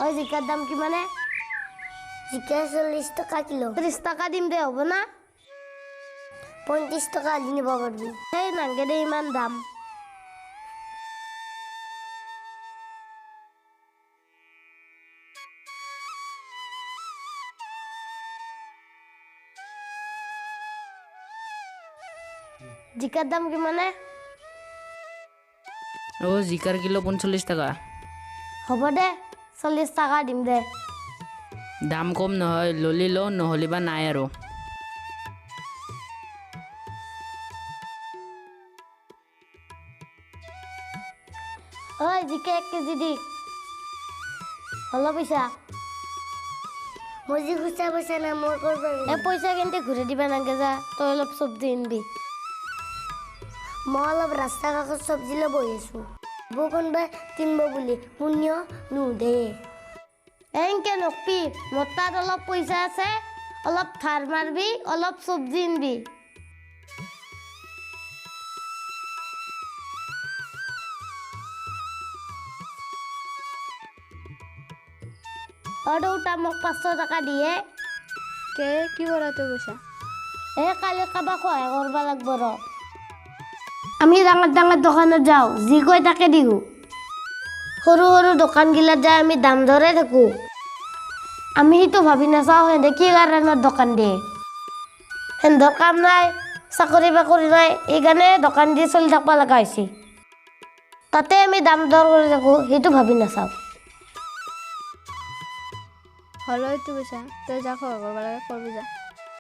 ওই জিকার দাম কি মানে? জিকা 40 টাকা কিলো। 30 টাকা দিম দে হ'ব না? 35 টাকা আলি নিব পারবি। সেই নাংগে দে ইমান দাম। জিকার দাম কি মানে? ও জিকার কিলো 45 টাকা। হ'ব দে 40 টাকা দিম দে। দাম কম নহয়, ললি ল নহ'লে বা নাই আৰু। ওই জিকা 1 কেজি দি। হলো পইচা। মই যে খুচা পইচা না মই করব। পইচা কিন্তু ঘূৰি দিবা নাগে যা, তই অলপ চব্জি আনবি। মই অলপ ৰাস্তা কাষত চব্জি লৈ বহি আছো। কোনোবাই কিনব বুলি পুণ্য নুদে। এনকে নকবি, মোৰ তাত অলপ পইচা আছে, অলপ ধাৰ মাৰবি, অলপ চব্জি আনবি। দেউতা মোক 500 টাকা দিয়ে। কি কৰাটো পইচা? কালি কাৰোবাক সহায় কৰিব লাগিব ৰ। আমি ডাঙৰ ডাঙৰ দোকানত যাওঁ, যি কয় তাকে দিওঁ। সৰু সৰু দোকানগিলাত যাই আমি দাম দৰে থাকোঁ। আমি সেইটো ভাবি নাচাওঁ সিহঁতে কি কাৰণত দোকান দিয়ে। সিহঁতৰ কাম নাই, চাকৰি বাকৰি নাই, সেইকাৰণে দোকান দি চলি থাকিব লগা হৈছে। তাতে আমি দাম দৰ কৰি থাকোঁ, সেইটো ভাবি নাচাওঁ। হ'লেও এইটো পইচা তই যা খবৰ কৰিব লাগে কৰবি যা।